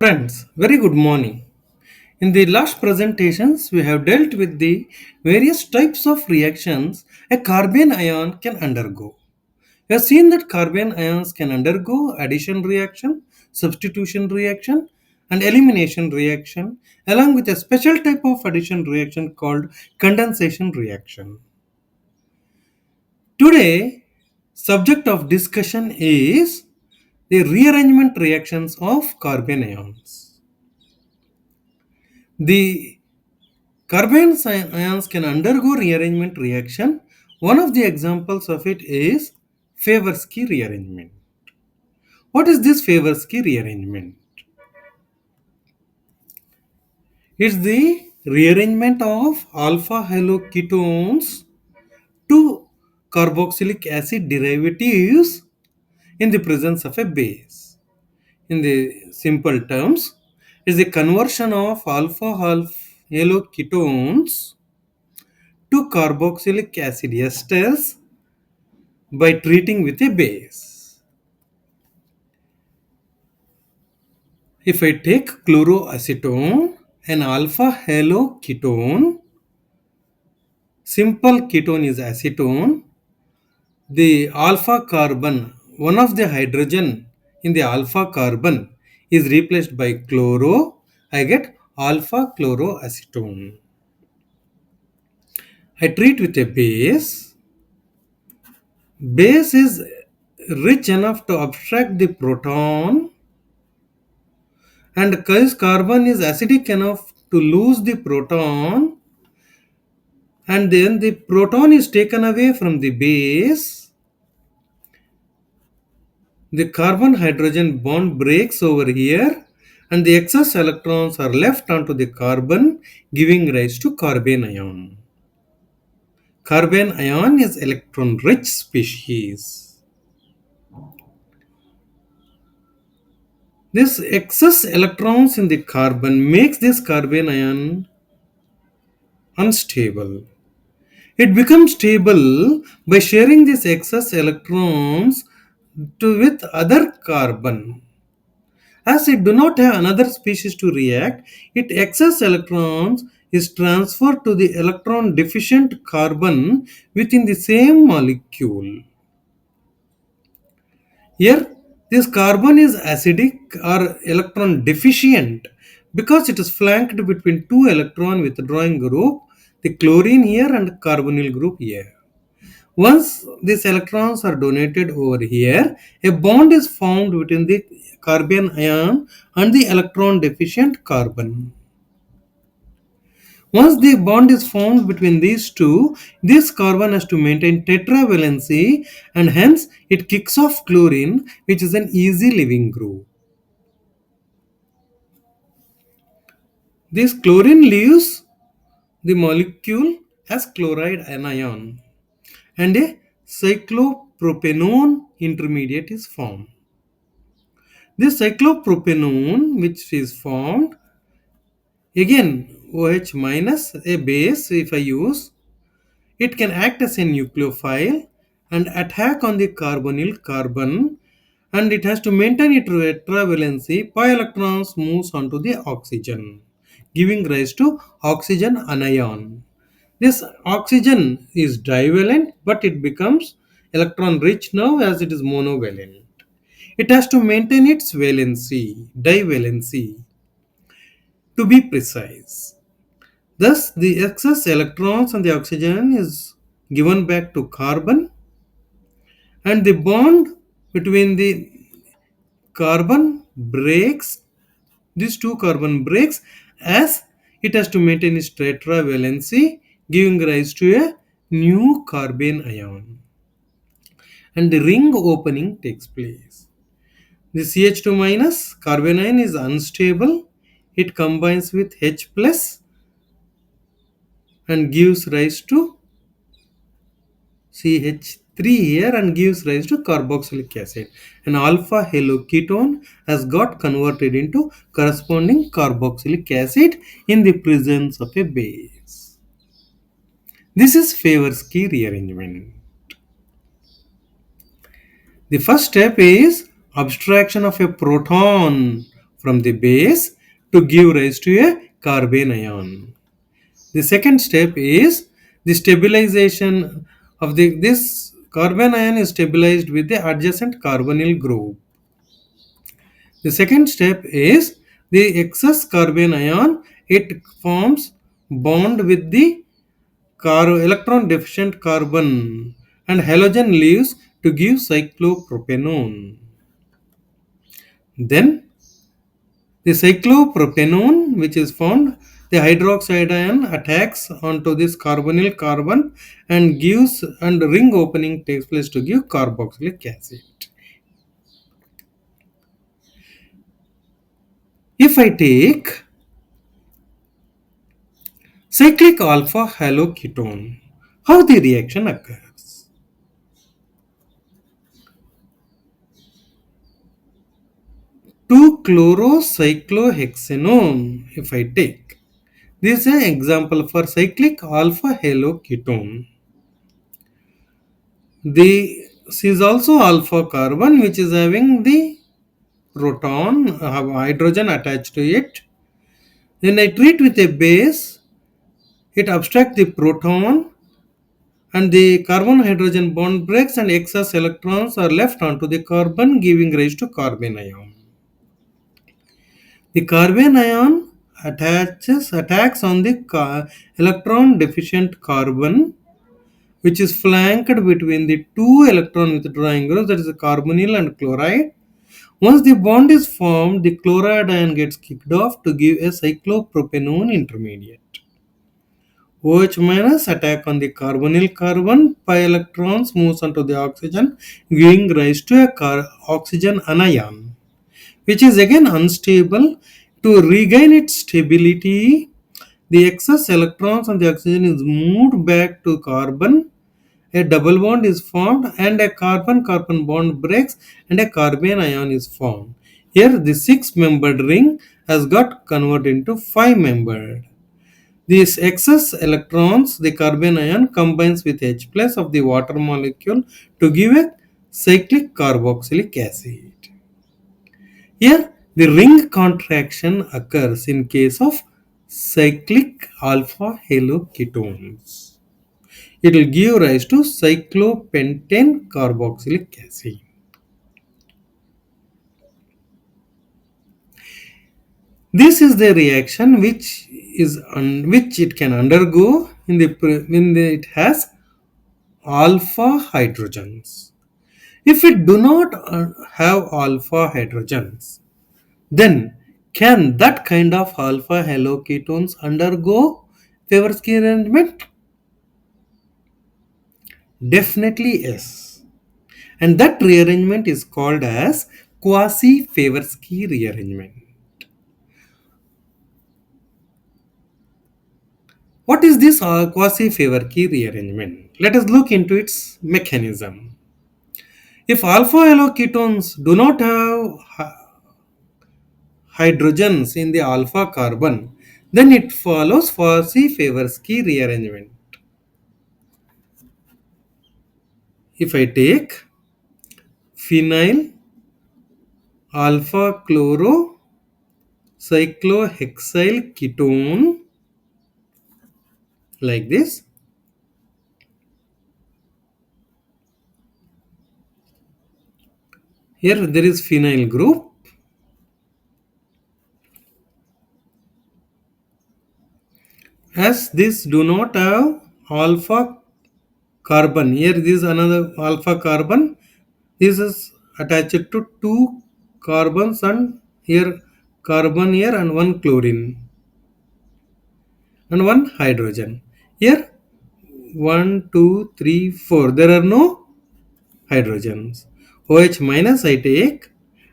Friends, very good morning. In the last presentations, we have dealt with the various types of reactions a carbon ion can undergo. We have seen that carbon ions can undergo addition reaction, substitution reaction, and elimination reaction, along with a special type of addition reaction called condensation reaction. Today, subject of discussion is the rearrangement reactions of carbon ions. The carbon ions can undergo rearrangement reaction. One of the examples of it is Favorsky rearrangement. What is this Favorsky rearrangement? It's the rearrangement of alpha haloketones to carboxylic acid derivatives in the presence of a base. In the simple terms, is the conversion of alpha haloketones to carboxylic acid esters by treating with a base. If I take chloroacetone, an alpha haloketone, simple ketone is acetone, the alpha carbon, one of the hydrogen in the alpha carbon is replaced by chloro, I get alpha chloroacetone. I treat with a base. Base is rich enough to abstract the proton, and because carbon is acidic enough to lose the proton, and then the proton is taken away from the base, the carbon hydrogen bond breaks over here, and the excess electrons are left onto the carbon, giving rise to carbon ion. Carbon ion is electron rich species. This excess electrons in the carbon makes this carbon ion unstable. It becomes stable by sharing these excess electrons with other carbon. As it do not have another species to react, its excess electrons is transferred to the electron deficient carbon within the same molecule. Here, this carbon is acidic or electron deficient because it is flanked between two electron withdrawing group, the chlorine here and carbonyl group here. Once these electrons are donated over here, a bond is formed between the carbon ion and the electron deficient carbon. Once the bond is formed between these two, this carbon has to maintain tetravalency, and hence it kicks off chlorine, which is an easy leaving group. This chlorine leaves the molecule as chloride anion, and a cyclopropanone intermediate is formed. This cyclopropanone, which is formed, again OH minus a base, if I use, it can act as a nucleophile and attack on the carbonyl carbon, and it has to maintain its tetravalency. Pi electrons moves onto the oxygen, giving rise to oxygen anion. This oxygen is divalent, but it becomes electron rich now as it is monovalent. It has to maintain its valency, divalency, to be precise. Thus, the excess electrons on the oxygen is given back to carbon, and the bond between the carbon breaks, these two carbon breaks, as it has to maintain its tetravalency, giving rise to a new carbon ion, and the ring opening takes place. The CH2 minus carbon ion is unstable. It combines with H plus and gives rise to CH3 here and gives rise to carboxylic acid. An alpha haloketone has got converted into corresponding carboxylic acid in the presence of a base. This is Favorsky rearrangement. The first step is abstraction of a proton from the base to give rise to a carbanion. The second step is the stabilization of this carbanion is stabilized with the adjacent carbonyl group. The second step is the excess carbanion. It forms bond with the electron deficient carbon and halogen leaves to give cyclopropanone. Then the cyclopropanone, which is formed, the hydroxide ion attacks onto this carbonyl carbon and gives and ring opening takes place to give carboxylic acid. If I take cyclic alpha haloketone, how the reaction occurs? 2-chlorocyclohexanone, if I take. This is an example for cyclic alpha haloketone. This is also alpha carbon which is having the proton, have hydrogen attached to it. Then I treat with a base, it abstracts the proton and the carbon hydrogen bond breaks and excess electrons are left onto the carbon giving rise to carbanion. The carbanion attacks on the electron deficient carbon which is flanked between the two electron withdrawing groups, that is the carbonyl and chloride. Once the bond is formed, the chloride ion gets kicked off to give a cyclopropanone intermediate. OH minus attack on the carbonyl carbon, pi electrons moves onto the oxygen, giving rise to a oxygen anion, which is again unstable. To regain its stability, the excess electrons on the oxygen is moved back to carbon. A double bond is formed and a carbon-carbon bond breaks and a carbanion is formed. Here the 6-membered ring has got converted into 5-membered. These excess electrons, the carbanion combines with H plus of the water molecule to give a cyclic carboxylic acid. Here the ring contraction occurs in case of cyclic alpha haloketones. It will give rise to cyclopentane carboxylic acid. This is the reaction which it can undergo when it has alpha hydrogens. If it do not have alpha hydrogens, then can that kind of alpha haloketones undergo Favorsky arrangement? Definitely yes. And that rearrangement is called as quasi-Favorsky rearrangement. What is this quasi-Favorsky rearrangement? Let us look into its mechanism. If alpha haloketones do not have hydrogens in the alpha carbon, then it follows quasi-Favorsky rearrangement. If I take phenyl alpha chloro cyclohexyl ketone like this, here there is phenyl group. As this do not have alpha carbon, here this is another alpha carbon. This is attached to two carbons and here carbon here and one chlorine and one hydrogen. Here 1, 2, 3, 4. There are no hydrogens. OH minus I take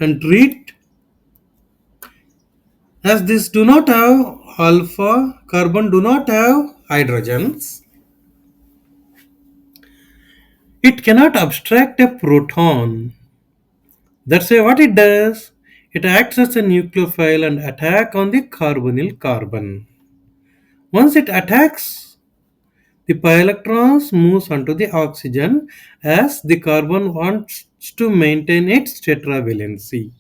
and treat. As this do not have alpha carbon, do not have hydrogens, it cannot abstract a proton. That's why what it does, it acts as a nucleophile and attack on the carbonyl carbon. Once it attacks, the pi electrons moves onto the oxygen as the carbon wants to maintain its tetravalency.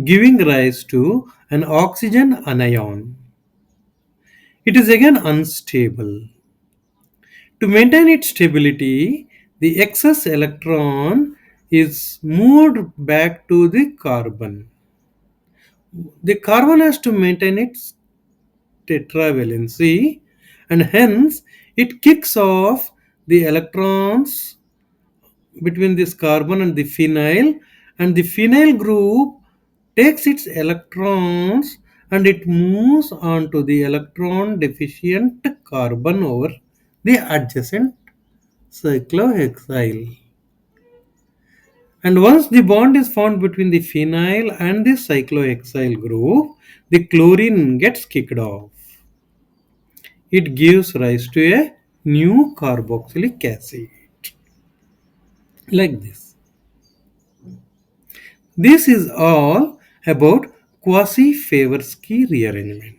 giving rise to an oxygen anion. It is again unstable. To maintain its stability, the excess electron is moved back to the carbon. The carbon has to maintain its tetravalency, and hence it kicks off the electrons between this carbon and the phenyl, and the phenyl group takes its electrons and it moves on to the electron deficient carbon over the adjacent cyclohexyl. And once the bond is formed between the phenyl and the cyclohexyl group, the chlorine gets kicked off. It gives rise to a new carboxylic acid, like this. This is all about quasi-Favorsky rearrangement.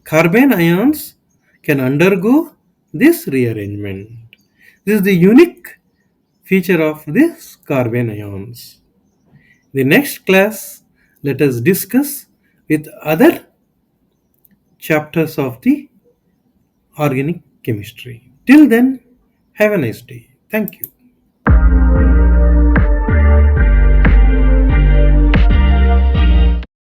Carbon ions can undergo this rearrangement. This is the unique feature of these carbon ions. The next class, let us discuss with other chapters of the organic chemistry. Till then, have a nice day. Thank you.